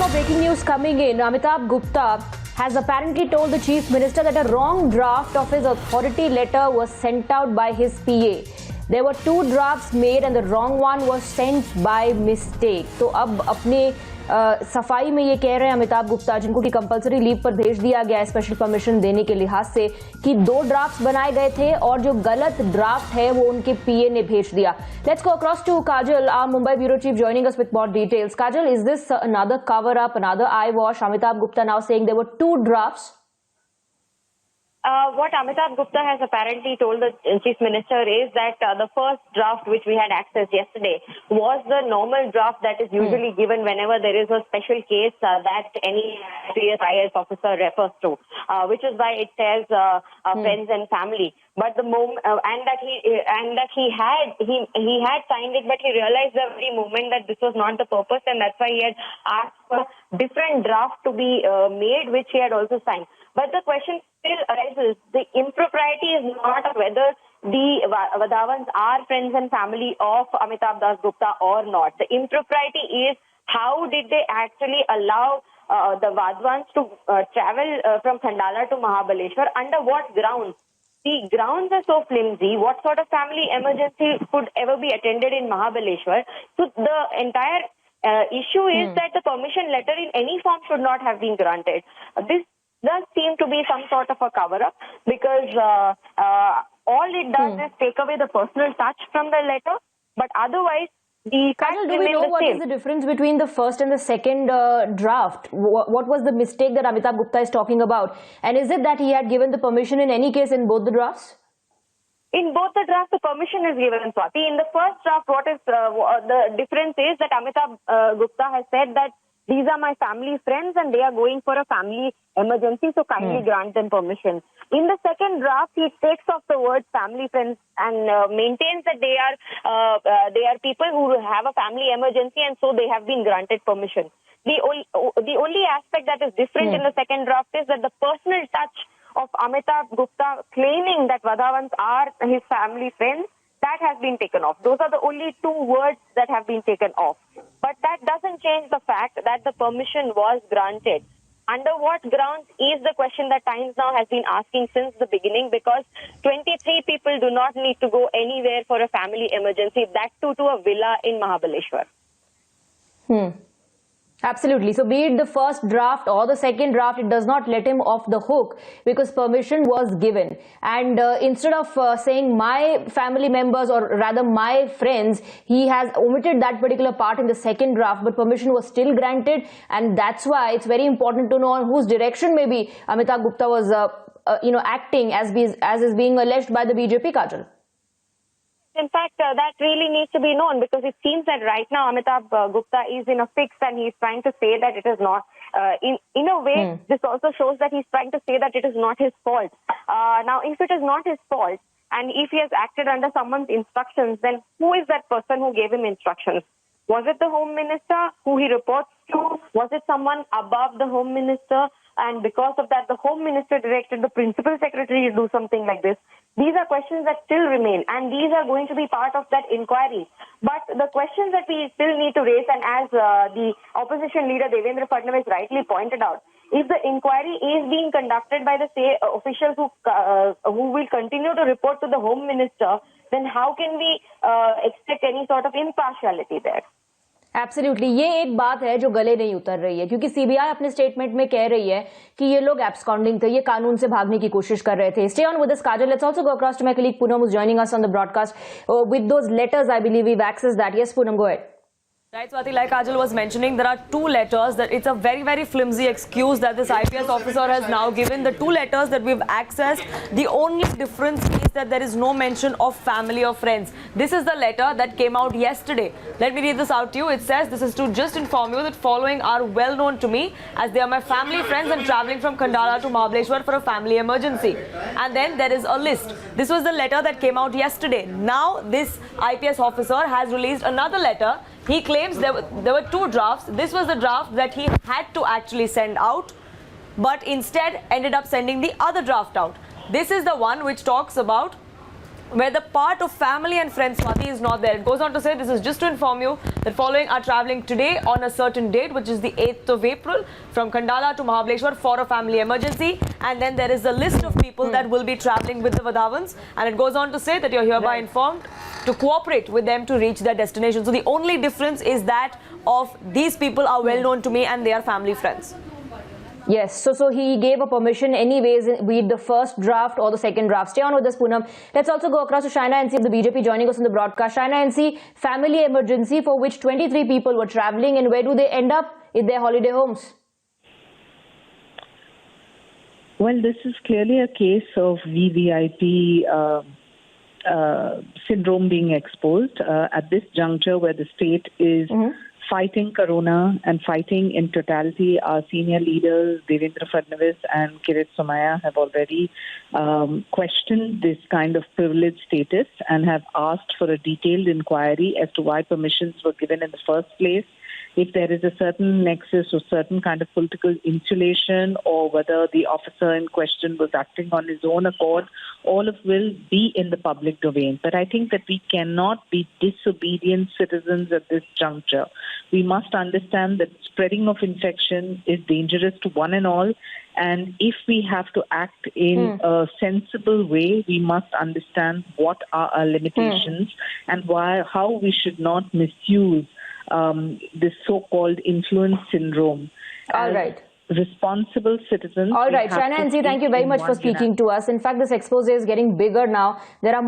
more breaking news coming in. Amitabh Gupta has apparently told the Chief Minister that a wrong draft of his authority letter was sent out by his PA. There were two drafts made and the wrong one was sent by mistake. तो अब अपने सफाई में ये कह रहे हैं अमिताभ गुप्ता, जिनको कि कंपलसरी लीव पर भेज दिया गया है स्पेशल परमिशन देने के लिहाज से, कि दो ड्राफ्ट्स बनाए गए थे और जो गलत ड्राफ्ट है वो उनके पीए ने भेज दिया. Let's go across to Kajal, our Mumbai bureau chief, joining us with more details. Kajal, is this another cover up, another eye wash? Amitabh Gupta now saying there were two drafts. What Amitabh Gupta has apparently told the Chief Minister is that the first draft which we had accessed yesterday was the normal draft that is usually given whenever there is a special case that any IPS officer refers to, which is why it says friends and family. But the moment he had signed it, but he realized the very moment that this was not the purpose, and that's why he had asked for different draft to be made, which he had also signed. But the question still arises. The impropriety is not whether the Vadhavans are friends and family of Amitabh Das Gupta or not. The impropriety is how did they actually allow the Vadhavans to travel from Khandala to Mahabaleshwar, under what grounds? The grounds are so flimsy. What sort of family emergency could ever be attended in Mahabaleshwar? So the entire issue is that the permission letter in any form should not have been granted. This does seem to be some sort of a cover-up, because all it does is take away the personal touch from the letter, but otherwise the facts Kajal, do we remain know the what same. is the difference between the first and the second draft? What was the mistake that Amitabh Gupta is talking about? And is it that he had given the permission in any case in both the drafts? In both the drafts, the permission is given, Swati. In the first draft, what is the difference is that Amitabh Gupta has said that these are my family friends and they are going for a family emergency, so kindly grant them permission. In the second draft, he takes off the word family friends and maintains that they are people who have a family emergency, and so they have been granted permission. The only aspect that is different in the second draft is that the personal touch of Amitabh Gupta claiming that Vadhavans are his family friends, that has been taken off. Those are the only two words that have been taken off. But that doesn't change the fact that the permission was granted. Under what grounds is the question that Times Now has been asking since the beginning, because 23 people do not need to go anywhere for a family emergency, that too to a villa in Mahabaleshwar. Absolutely. So be it the first draft or the second draft, it does not let him off the hook because permission was given. And instead of saying my family members, or rather my friends, he has omitted that particular part in the second draft, but permission was still granted. And that's why it's very important to know on whose direction maybe Amitabh Gupta was acting as is being alleged by the BJP, Kajal. In fact, that really needs to be known, because it seems that right now Amitabh Gupta is in a fix and he's trying to say that it is not. In a way, this also shows that he's trying to say that it is not his fault. Now, if it is not his fault and if he has acted under someone's instructions, then who is that person who gave him instructions? Was it the Home Minister who he reports to? Was it someone above the Home Minister? And because of that, the Home Minister directed the Principal Secretary to do something like this. These are questions that still remain, and these are going to be part of that inquiry. But the questions that we still need to raise, and as the opposition leader Devendra Fadnavis rightly pointed out, if the inquiry is being conducted by the officials who will continue to report to the Home Minister, then how can we expect any sort of impartiality there? Absolutely, ये एक बात है जो गले नहीं उतर रही है, क्योंकि सीबीआई अपने स्टेटमेंट में कह रही है कि ये लोग एब्सकॉन्डिंग थे, ये कानून से भागने की कोशिश कर रहे थे. Stay on with us Kajal. Let's also go across to my colleague Poonam, who is joining us on the broadcast with those letters. I believe we access that. Yes Poonam, go ahead. Right, Swati, like Kajal was mentioning, there are two letters. That it's a very, very flimsy excuse that this IPS officer has now given. The two letters that we've accessed, the only difference is that there is no mention of family or friends. This is the letter that came out yesterday. Let me read this out to you. It says, this is to just inform you that following are well known to me, as they are my family friends and travelling from Khandala to Mahabaleshwar for a family emergency. And then there is a list. This was the letter that came out yesterday. Now this IPS officer has released another letter. He claims there were two drafts. This was the draft that he had to actually send out, but instead ended up sending the other draft out. This is the one which talks about where the part of family and friends, Swati, is not there. It goes on to say, this is just to inform you that following are travelling today on a certain date, which is the 8th of April, from Khandala to Mahabaleshwar for a family emergency. And then there is a list of people that will be travelling with the Vadhavans. And it goes on to say that you're hereby informed to cooperate with them to reach their destination. So the only difference is that of these people are well known to me and they are family friends. Yes, so he gave a permission anyways, be it the first draft or the second draft. Stay on with us, Poonam. Let's also go across to Shaina and see the BJP joining us on the broadcast. Shaina and see family emergency for which 23 people were travelling, and where do they end up in their holiday homes? Well, this is clearly a case of VVIP syndrome being exposed at this juncture where the state is fighting corona and fighting in totality. Our senior leaders, Devendra Fadnavis and Kirit Somaya, have already questioned this kind of privileged status and have asked for a detailed inquiry as to why permissions were given in the first place, if there is a certain nexus or certain kind of political insulation, or whether the officer in question was acting on his own accord. All of will be in the public domain. But I think that we cannot be disobedient citizens at this juncture. We must understand that spreading of infection is dangerous to one and all. And if we have to act in a sensible way, we must understand what are our limitations and how we should not misuse this so-called influence syndrome. All right. Responsible citizens. All right, Shaina and thank you very much for speaking to us. In fact, this expose is getting bigger now. There are